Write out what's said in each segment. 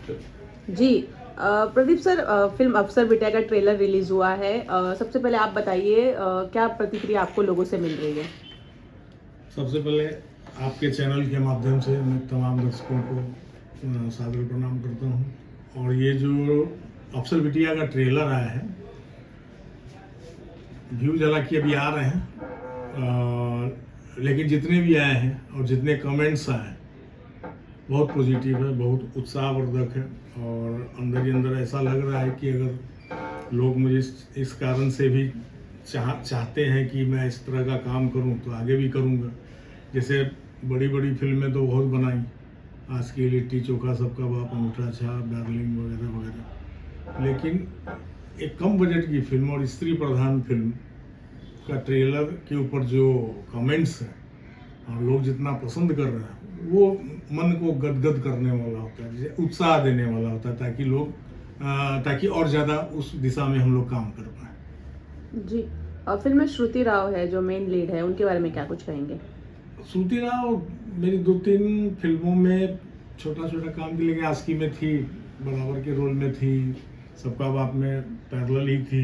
जी। Pradeep sir, film अफसर बिटिया का ट्रेलर रिलीज हुआ है। सबसे पहले आप बताइए, क्या प्रतिक्रिया आपको लोगों से मिल रही है? सबसे पहले आपके चैनल के माध्यम से मैं तमाम दर्शकों को सादर प्रणाम करता हूं। और ये जो अफसर बिटिया का ट्रेलर आया है, व्यूज हालांकि अभी आ रहे हैं, लेकिन जितने भी आए हैं और जितने कमेंट्स आए बहुत पॉजिटिव है, बहुत उत्साहवर्धक है। और अंदर ही अंदर ऐसा लग रहा है कि अगर लोग मुझे इस कारण से भी चाहते हैं कि मैं इस तरह का काम करूं तो आगे भी करूंगा। जैसे बड़ी बड़ी फिल्में तो बहुत बनाई, आज की लिट्टी चोखा, सबका बाप, अंगूठा छाप, डार्लिंग वगैरह वगैरह, लेकिन एक कम बजट की फिल्म और स्त्री प्रधान फिल्म का ट्रेलर के ऊपर जो कमेंट्स हैं और लोग जितना पसंद कर रहे हैं, वो मन को गदगद करने वाला होता है, जैसे उत्साह देने वाला होता है, ताकि और ज़्यादा उस दिशा में हम लोग काम कर पाए। जी। फिल्म में श्रुति राव है जो मेन लीड है, उनके बारे में क्या कुछ कहेंगे? श्रुति राव मेरी 2-3 फिल्मों में छोटा छोटा काम की, लेकिन आस्की में थी, बराबर के रोल में थी, सबका बाप में पैरेलल ही थी।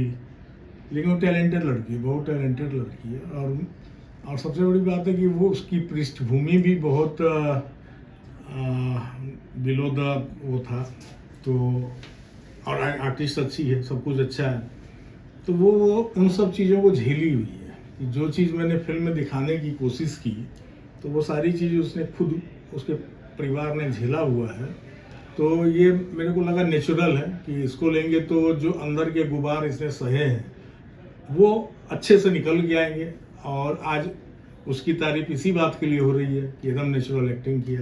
लेकिन वो टैलेंटेड लड़की है, बहुत टैलेंटेड लड़की है। और सबसे बड़ी बात है कि वो उसकी पृष्ठभूमि भी बहुत बिलो द वो था, तो और आर्टिस्ट अच्छी है, सब कुछ अच्छा है, तो वो उन सब चीज़ों को झेली हुई है कि जो चीज़ मैंने फिल्म में दिखाने की कोशिश की, तो वो सारी चीज़ उसने खुद, उसके परिवार ने झेला हुआ है। तो ये मेरे को लगा नेचुरल है कि इसको लेंगे तो जो अंदर के गुबार इसने सहे हैं वो अच्छे से निकल के आएंगे। और आज उसकी तारीफ इसी बात के लिए हो रही है कि एकदम नेचुरल एक्टिंग किया।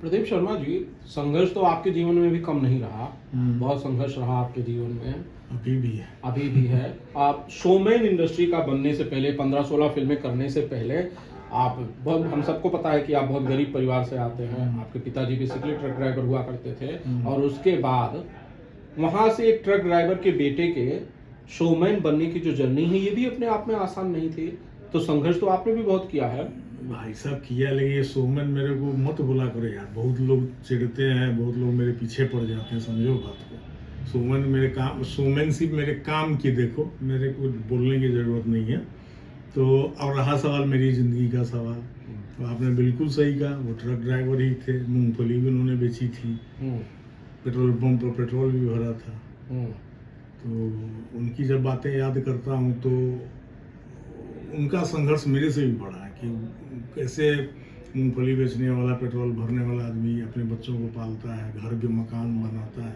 प्रदीप शर्मा जी, संघर्ष तो आपके जीवन में भी कम नहीं रहा, बहुत संघर्ष रहा आपके जीवन में, अभी भी है। आप शोमैन इंडस्ट्री का बनने से पहले, 15-16 फिल्में करने से पहले, आप बहुत, हम सबको पता है कि आप बहुत गरीब परिवार से आते हैं। आपके पिताजी बेसिकली ट्रक ड्राइवर हुआ करते थे, और उसके बाद वहां से एक ट्रक ड्राइवर के बेटे के शोमैन बनने की जो जर्नी है, ये भी अपने आप में आसान नहीं थी। तो संघर्ष तो आपने भी बहुत किया है। भाई साहब किया, लेकिन ये शोमैन मेरे को मत बुला करो यार, बहुत लोग चिढ़ते हैं, बहुत लोग मेरे पीछे पड़ जाते हैं, समझो बात को। शोमैन मेरे काम, शोमैनशिप मेरे काम की देखो, मेरे को बोलने की ज़रूरत नहीं है। तो और रहा सवाल मेरी ज़िंदगी का सवाल, तो आपने बिल्कुल सही कहा, वो ट्रक ड्राइवर ही थे, मूंगफली भी उन्होंने बेची थी, पेट्रोल पंप पर पेट्रोल भी भरा था। तो उनकी जब बातें याद करता हूँ तो उनका संघर्ष मेरे से भी बड़ा है कि कैसे मूंगफली बेचने वाला, पेट्रोल भरने वाला आदमी अपने बच्चों को पालता है, घर के मकान बनाता है,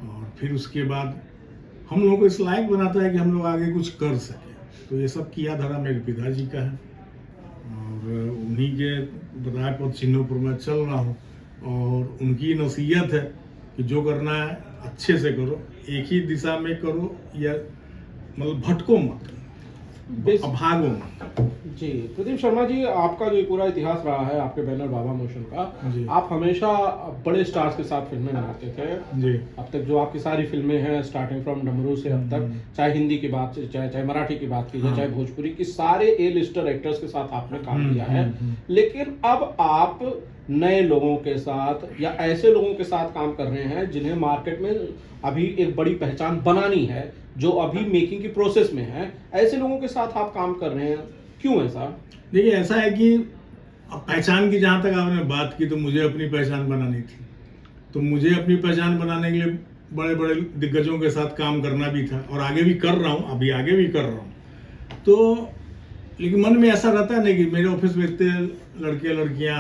और फिर उसके बाद हम लोगों को इस लायक बनाता है कि हम लोग आगे कुछ कर सकें। तो ये सब किया धरा मेरे पिताजी का है, और उन्हीं के बताए पद चिन्हों पर मैं चल रहा हूँ। और उनकी नसीहत है कि जो करना है अच्छे से करो, एक ही दिशा में करो, या मतलब भटको मत, भागो मत। जी प्रदीप शर्मा जी, आपका जो पूरा इतिहास रहा है आपके बैनर बाबा मोशन का, आप हमेशा बड़े स्टार्स के साथ फिल्में बनाते थे जी। अब तक जो आपकी सारी फिल्में हैं, स्टार्टिंग फ्रॉम डमरू से अब तक, चाहे हिंदी की बात, चाहे मराठी की बात कीजिए, चाहे भोजपुरी की, सारे ए लिस्टर एक्टर्स के साथ आपने काम किया है। लेकिन अब आप नए लोगों के साथ या ऐसे लोगों के साथ काम कर रहे हैं जिन्हें मार्केट में अभी एक बड़ी पहचान बनानी है, जो अभी मेकिंग की प्रोसेस में है, ऐसे लोगों के साथ आप काम कर रहे हैं, क्यों ऐसा? देखिए, ऐसा है कि अब पहचान की जहाँ तक आपने बात की, तो मुझे अपनी पहचान बनानी थी, तो मुझे अपनी पहचान बनाने के लिए बड़े बड़े दिग्गजों के साथ काम करना भी था, और आगे भी कर रहा हूँ, अभी आगे भी कर रहा हूँ। तो लेकिन मन में ऐसा रहता है नहीं कि मेरे ऑफिस में इतने लड़के लड़कियाँ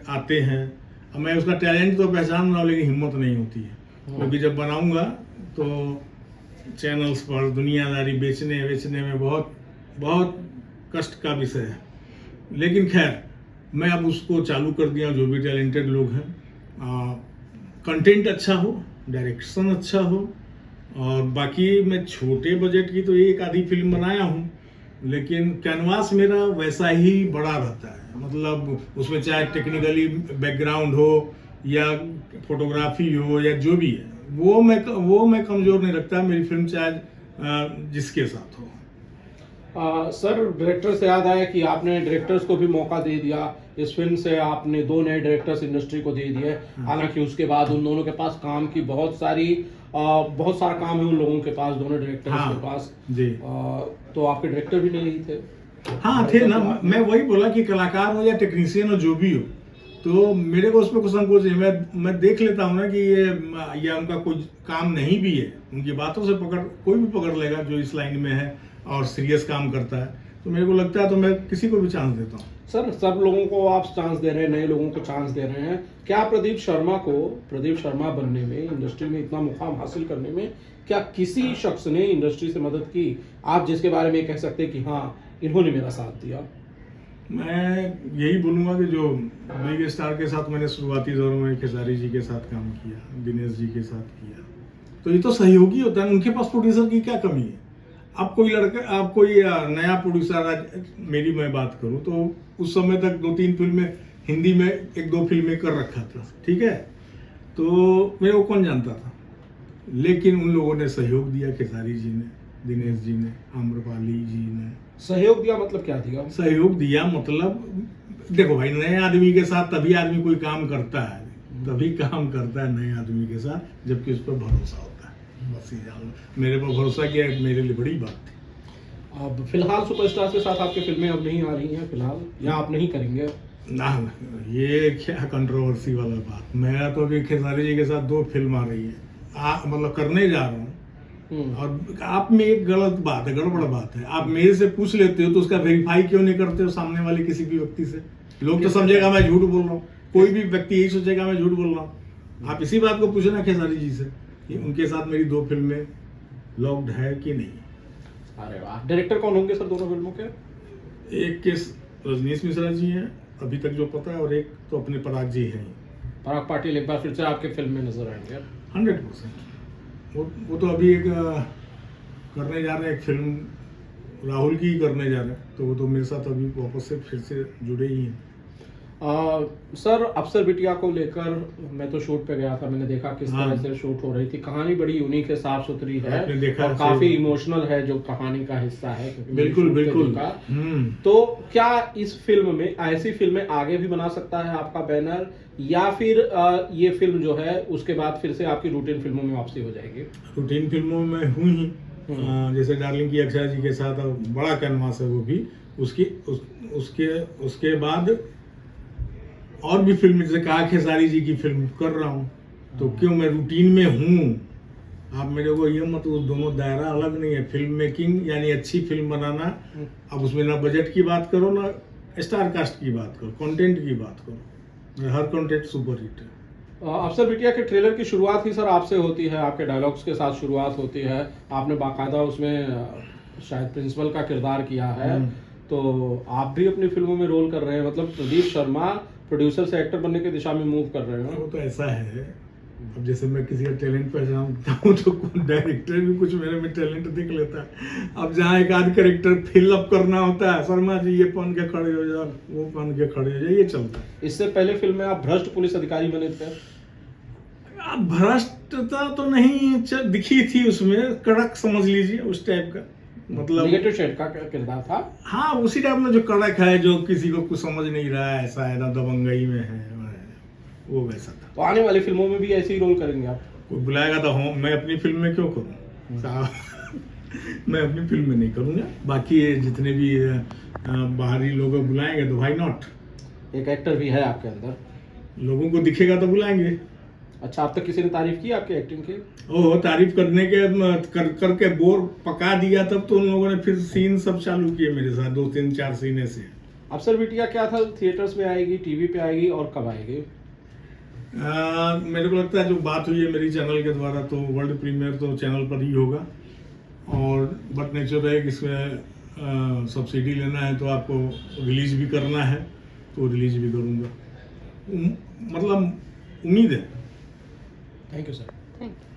आते हैं, अब मैं उसका टैलेंट तो पहचान रहा हूँ, लेकिन हिम्मत नहीं होती है, क्योंकि जब बनाऊँगा तो चैनल्स पर दुनियादारी बेचने में बहुत बहुत कष्ट का विषय है। लेकिन खैर, मैं अब उसको चालू कर दिया। जो भी टैलेंटेड लोग हैं, कंटेंट अच्छा हो, डायरेक्शन अच्छा हो, और बाकी मैं छोटे बजट की तो एक आधी फिल्म बनाया हूँ, लेकिन कैनवास मेरा वैसा ही बड़ा रहता है। मतलब उसमें चाहे टेक्निकली बैकग्राउंड हो या फोटोग्राफी हो या जो भी है, वो मैं कमज़ोर नहीं रखता। मेरी फिल्म चाहे जिसके साथ हो। सर, डायरेक्टर से याद आया कि आपने डायरेक्टर्स को भी मौका दे दिया, इस फिल्म से आपने 2 नए डायरेक्टर्स इंडस्ट्री को दे दिए, हालांकि उसके बाद उन दोनों के पास काम की बहुत सारा काम है उन लोगों के पास, दोनों डायरेक्टर्स के पास जी। तो आपके डायरेक्टर भी नहीं थे? हाँ थे ना, मैं वही बोला कि कलाकार हो या टेक्नीशियन हो जो भी हो, तो मेरे को उस पर कुछ संकोच है। मैं देख लेता हूँ ना कि ये उनका कोई काम नहीं भी है, उनकी बातों से कोई भी पकड़ लेगा जो इस लाइन में है और सीरियस काम करता है, तो मेरे को लगता है तो मैं किसी को भी चांस देता हूँ। सर, सब लोगों को आप चांस दे रहे हैं, नए लोगों को चांस दे रहे हैं, क्या प्रदीप शर्मा बनने में, इंडस्ट्री में इतना मुकाम हासिल करने में क्या किसी शख्स ने इंडस्ट्री से मदद की, आप जिसके बारे में कह सकते हैं कि हाँ इन्होंने मेरा साथ दिया? मैं यही बोलूँगा कि जो बिग स्टार के साथ मैंने शुरुआती दौर में खेसारी जी के साथ काम किया, दिनेश जी के साथ किया, तो ये तो सहयोगी होता है, उनके पास प्रोड्यूसर की क्या कमी है। अब कोई नया प्रोड्यूसर, मेरी मैं बात करूं तो उस समय तक 2-3 फिल्में हिंदी में 1-2 फिल्में कर रखा था, ठीक है, तो मेरे को कौन जानता था, लेकिन उन लोगों ने सहयोग दिया, खेसारी जी ने, दिनेश जी ने, आम्रपाली जी ने। सहयोग दिया मतलब क्या दिया? सहयोग दिया मतलब देखो भाई, नए आदमी के साथ तभी आदमी कोई काम करता है, नए आदमी के साथ जबकि उस पर भरोसा होता है। बस ये जान लो, मेरे पर भरोसा किया मेरे लिए बड़ी बात थी। अब फिलहाल सुपरस्टार के साथ आपकी फिल्में अब नहीं आ रही हैं फिलहाल, या आप नहीं करेंगे? ना, ये क्या कंट्रोवर्सी वाला बात। मेरा तो अभी खेसारी जी के साथ 2 फिल्म आ रही है, मतलब करने जा रहा हूँ, और आप में एक गड़बड़ बात है। आप मेरे से पूछ लेते हो तो उसका वेरीफाई क्यों नहीं करते हो सामने वाले किसी भी व्यक्ति से? लोग तो समझेगा मैं झूठ बोल रहा हूँ, कोई भी व्यक्ति यही सोचेगा मैं झूठ बोल रहा हूँ। आप इसी बात को पूछना खेसारी जी से कि उनके साथ मेरी 2 फिल्में लॉक्ड है कि नहीं। अरे वाह। डायरेक्टर कौन होंगे सर दोनों फिल्मों के? एक के रजनीश मिश्रा जी हैं अभी तक जो पता है, और एक तो अपने पराग जी हैं। पराग पाटिल एक बार फिर से आपके फिल्म में नजर आएंगे? 100%। वो तो अभी एक करने जा रहे हैं, एक फिल्म राहुल की ही करने जा रहे हैं, तो वो तो मेरे साथ अभी वापस से फिर से जुड़े ही हैं। सर, अफसर बिटिया को लेकर मैं तो शूट पे गया था, मैंने देखा किस तरह से शूट हो रही थी। कहानी बड़ी यूनिक है, साफ सुथरी है और काफी इमोशनल है जो कहानी का हिस्सा है। बिल्कुल। तो क्या इस फिल्म में, ऐसी फिल्में आगे भी बना सकता है आपका बैनर, या फिर ये फिल्म जो है उसके बाद फिर से आपकी रूटीन फिल्मों में वापसी हो जाएगी? रूटीन फिल्मों में हुई ही, जैसे डार्लिंग की अक्षय जी के साथ बड़ा कैनवास है वो भी, उसके बाद और भी फिल्म, जैसे कहा खेसारी जी की फिल्म कर रहा हूँ, तो क्यों मैं रूटीन में हूँ। आप मेरे को ये मत, वो दोनों दायरा अलग नहीं है। फिल्म मेकिंग यानी अच्छी फिल्म बनाना, अब उसमें ना बजट की बात करो ना स्टार कास्ट की बात करो, कंटेंट की बात करो, हर कंटेंट सुपर हिट है। अफसर बिटिया के ट्रेलर की शुरुआत ही सर आपसे होती है, आपके डायलॉग्स के साथ शुरुआत होती है। आपने बाकायदा उसमें शायद प्रिंसिपल का किरदार किया है, तो आप भी अपनी फिल्मों में रोल कर रहे हैं, मतलब प्रदीप शर्मा प्रोड्यूसर से एक्टर बनने की दिशा में मूव कर रहे हैं। वो तो ऐसा है, अब जैसे मैं किसी का टैलेंट पहचानता हूँ तो डायरेक्टर भी कुछ मेरे में टैलेंट देख लेता है। अब जहाँ एक आध कैरेक्टर फिल अप करना होता है, शर्मा जी ये पहन के खड़े हो जाओ, वो पहन के खड़े हो जाओ, ये चलता है। इससे पहले फिल्म में आप भ्रष्ट पुलिस अधिकारी बने थे। भ्रष्टता तो नहीं दिखी थी उसमें, कड़क समझ लीजिए उस टाइप का, मतलब नेगेटिव शेड का किरदार था। हाँ, उसी टाइप में जो कड़क है, जो किसी को कुछ समझ नहीं रहा है, ऐसा है ना, दबंगई में है, वो वैसा था। तो आने वाली फिल्मों में भी ऐसे ही रोल करेंगे आप? कोई बुलाएगा तो हूँ, मैं अपनी फिल्म में क्यों करूँ साहब। मैं अपनी फिल्म में नहीं करूँगा, बाकी जितने भी बाहरी लोग बुलाएंगे तो भाई नॉट। एक एक्टर भी है आपके अंदर, लोगों को दिखेगा तो बुलाएंगे। अच्छा, अब तक किसी ने तारीफ की आपकी एक्टिंग की? ओह, तारीफ करने के करके बोर पका दिया, तब तो उन लोगों ने फिर सीन सब चालू किए मेरे साथ, 2-3-4 सीन ऐसे। अफसर बिटिया क्या था, थिएटर्स में आएगी, टीवी पे आएगी, और कब आएगी? मेरे को लगता है जो बात हुई है मेरी चैनल के द्वारा, तो वर्ल्ड प्रीमियर तो चैनल पर ही होगा, और बट नेचर है कि इसमें सब्सिडी लेना है तो आपको रिलीज भी करना है, तो रिलीज भी करूँगा, मतलब उम्मीद है। Thank you sir. Thank you.